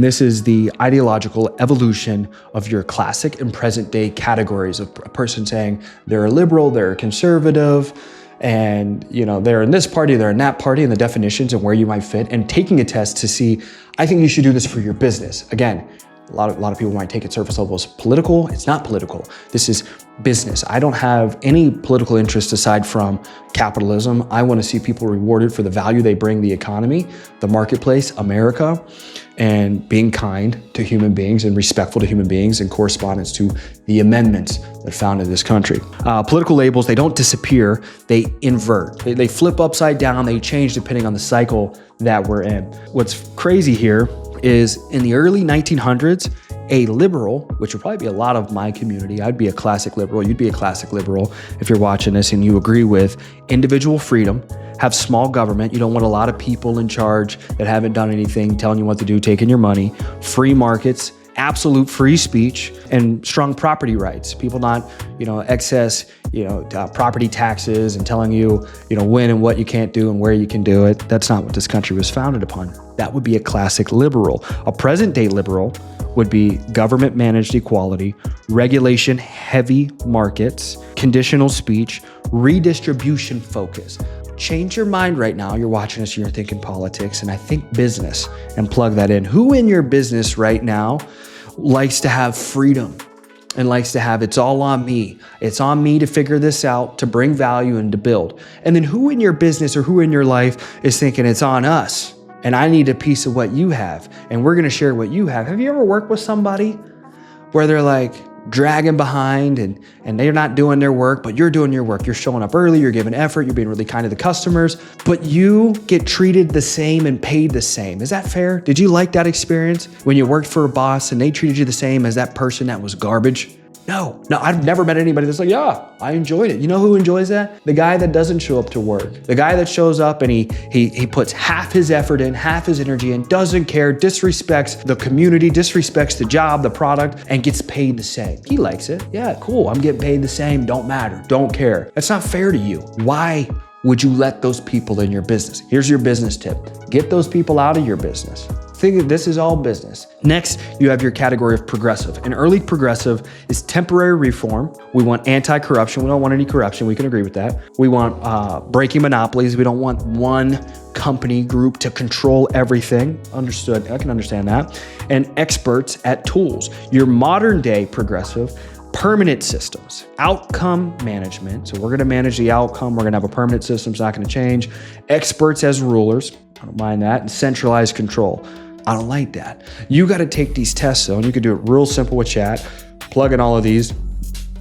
This is the ideological evolution of your classic and present day categories of a person saying they're a liberal, they're a conservative, and they're in this party, they're in that party, and the definitions and where you might fit, and taking a test to see, I think you should do this for your business. Again, a lot of people might take it surface level as political. It's not political. This is business. I don't have any political interest aside from capitalism. I want to see people rewarded for the value they bring the economy, the marketplace, America, and being kind to human beings and respectful to human beings in correspondence to the amendments that founded this country. Political labels, they don't disappear, they invert. They flip upside down, they change depending on the cycle that we're in. What's crazy here is in the early 1900s, a liberal, which would probably be a lot of my community, I'd be a classic liberal, you'd be a classic liberal if you're watching this and you agree with individual freedom, have small government, you don't want a lot of people in charge that haven't done anything, telling you what to do, taking your money, free markets, absolute free speech, and strong property rights. People not, excess, property taxes and telling you, when and what you can't do and where you can do it. That's not what this country was founded upon. That would be a classic liberal. A present day liberal would be government managed equality, regulation heavy markets, conditional speech, redistribution focus. Change your mind right now. You're watching this and you're thinking politics, and I think business, and plug that in. Who in your business right now likes to have freedom and likes to have, it's all on me. It's on me to figure this out, to bring value and to build. And then who in your business or who in your life is thinking it's on us and I need a piece of what you have and we're going to share what you have. Have you ever worked with somebody where they're like dragging behind and they're not doing their work, but you're doing your work. You're showing up early, you're giving effort, you're being really kind to the customers, but you get treated the same and paid the same. Is that fair? Did you like that experience when you worked for a boss and they treated you the same as that person that was garbage? No, I've never met anybody that's like, yeah, I enjoyed it. You know who enjoys that? The guy that doesn't show up to work. The guy that shows up and he puts half his effort in, half his energy in, doesn't care, disrespects the community, disrespects the job, the product, and gets paid the same. He likes it. Yeah, cool. I'm getting paid the same. Don't matter. Don't care. That's not fair to you. Why would you let those people in your business? Here's your business tip. Get those people out of your business. Think that this is all business. Next, you have your category of progressive. An early progressive is temporary reform. We want anti-corruption. We don't want any corruption. We can agree with that. We want breaking monopolies. We don't want one company group to control everything. Understood. I can understand that. And experts at tools. Your modern day progressive, permanent systems, outcome management. So we're going to manage the outcome. We're going to have a permanent system. It's not going to change. Experts as rulers. I don't mind that. And centralized control. I don't like that. You got to take these tests though, and you can do it real simple with chat. Plug in all of these,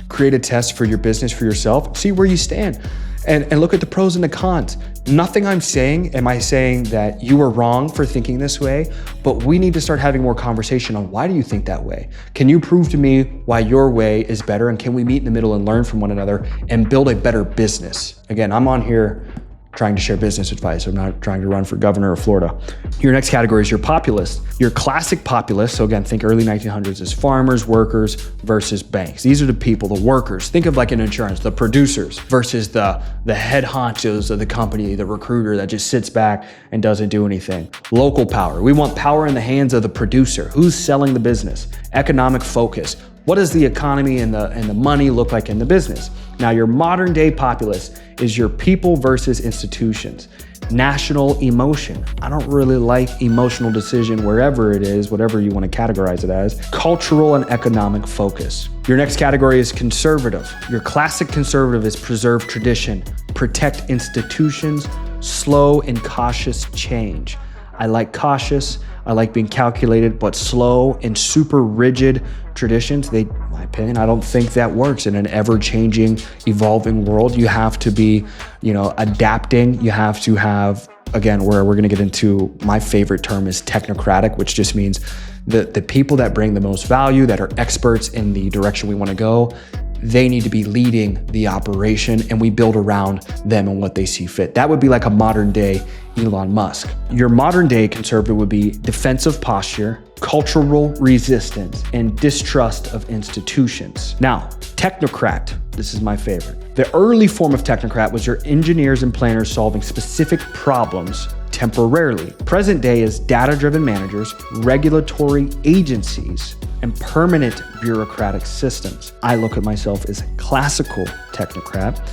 create a test for your business, for yourself, see where you stand, and look at the pros and the cons. Nothing I'm saying, am I saying that you are wrong for thinking this way, but we need to start having more conversation on why do you think that way? Can you prove to me why your way is better? And can we meet in the middle and learn from one another and build a better business? Again, I'm on here trying to share business advice. I'm not trying to run for governor of Florida. Your next category is your populist. Your classic populist, so again, think early 1900s, is farmers, workers versus banks. These are the people, the workers. Think of like an insurance, the producers versus the head honchos of the company, the recruiter that just sits back and doesn't do anything. Local power. We want power in the hands of the producer. Who's selling the business? Economic focus. What does the economy and the money look like in the business? Now, your modern day populist is your people versus institutions. National emotion. I don't really like emotional decision wherever it is, whatever you want to categorize it as. Cultural and economic focus. Your next category is conservative. Your classic conservative is preserve tradition, protect institutions, slow and cautious change. I like cautious. I like being calculated, but slow and super rigid traditions. In my opinion, I don't think that works in an ever-changing, evolving world. You have to be, adapting. You have to have, again, where we're going to get into, my favorite term is technocratic, which just means the people that bring the most value, that are experts in the direction we want to go, they need to be leading the operation, and we build around them and what they see fit. That would be like a modern day Elon Musk. Your modern day conservative would be defensive posture, cultural resistance, and distrust of institutions. Now, technocrat, this is my favorite. The early form of technocrat was your engineers and planners solving specific problems temporarily. Present day is data-driven managers, regulatory agencies, and permanent bureaucratic systems. I look at myself as a classical technocrat,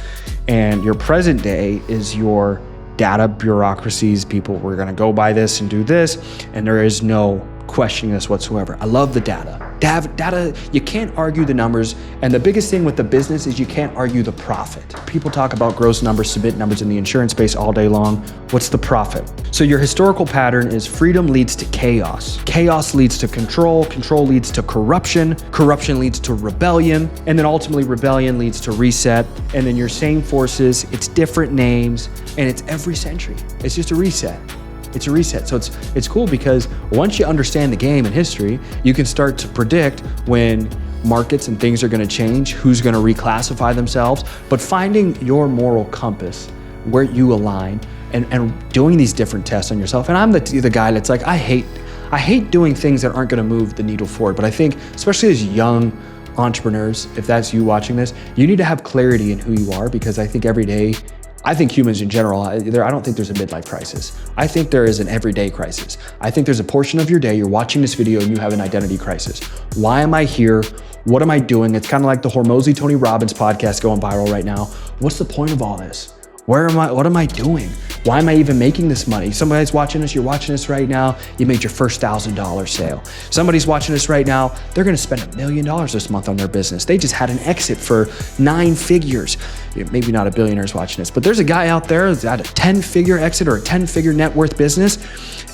and your present day is your data bureaucracies. People, we're gonna go by this and do this, and there is no questioning this whatsoever. I love the data. Data, you can't argue the numbers, and the biggest thing with the business is you can't argue the profit. People talk about gross numbers, submit numbers in the insurance space all day long. What's the profit? So your historical pattern is freedom leads to chaos. Chaos leads to control. Control leads to corruption. Corruption leads to rebellion. And then ultimately rebellion leads to reset. And then your same forces, it's different names, and it's every century. It's just a reset. It's a reset. So it's cool because once you understand the game and history, you can start to predict when markets and things are going to change, who's going to reclassify themselves, but finding your moral compass, where you align, and doing these different tests on yourself. And I'm the guy that's like, I hate doing things that aren't going to move the needle forward. But I think, especially as young entrepreneurs, if that's you watching this, you need to have clarity in who you are, because I think every day, I think humans in general, I don't think there's a midlife crisis. I think there is an everyday crisis. I think there's a portion of your day, you're watching this video and you have an identity crisis. Why am I here? What am I doing? It's kind of like the Hormozy Tony Robbins podcast going viral right now. What's the point of all this? Where am I? What am I doing? Why am I even making this money? Somebody's watching this, you're watching this right now, you made your first $1,000 sale. Somebody's watching this right now, they're gonna spend $1 million this month on their business. They just had an exit for 9 figures. Maybe not a billionaire's watching this, but there's a guy out there that's at a 10-figure exit or a 10-figure net worth business,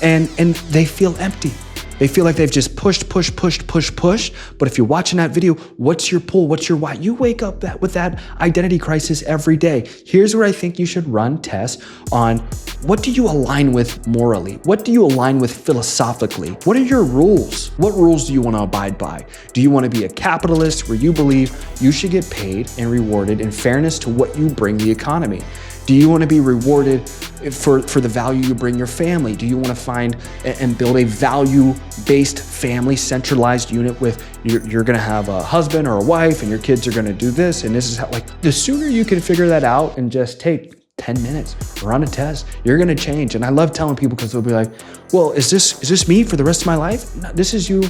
and they feel empty. They feel like they've just pushed. But if you're watching that video, what's your pull? What's your why? You wake up with that identity crisis every day. Here's where I think you should run tests on what do you align with morally? What do you align with philosophically? What are your rules? What rules do you want to abide by? Do you want to be a capitalist where you believe you should get paid and rewarded in fairness to what you bring the economy? Do you want to be rewarded for the value you bring your family? Do you want to find and build a value-based family centralized unit with you're going to have a husband or a wife and your kids are going to do this, and this is how, like, the sooner you can figure that out and just take 10 minutes, run a test, you're going to change. And I love telling people, because they'll be like, well, is this me for the rest of my life? No, this is you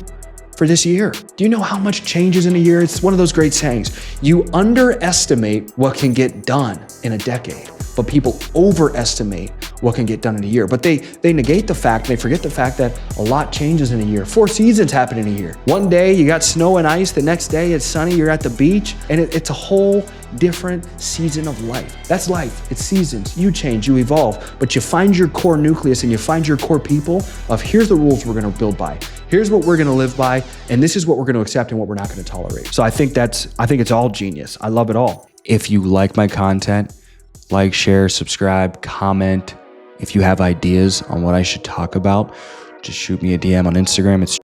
for this year. Do you know how much changes in a year? It's one of those great sayings. You underestimate what can get done in a decade, but people overestimate what can get done in a year. But they negate the fact, they forget the fact that a lot changes in a year. 4 seasons happen in a year. One day you got snow and ice, the next day it's sunny, you're at the beach, and it's a whole different season of life. That's life, it's seasons. You change, you evolve, but you find your core nucleus and you find your core people of here's the rules we're gonna build by. Here's what we're gonna live by, and this is what we're gonna accept and what we're not gonna tolerate. So I think it's all genius. I love it all. If you like my content, like, share, subscribe, comment. If you have ideas on what I should talk about, just shoot me a DM on Instagram. It's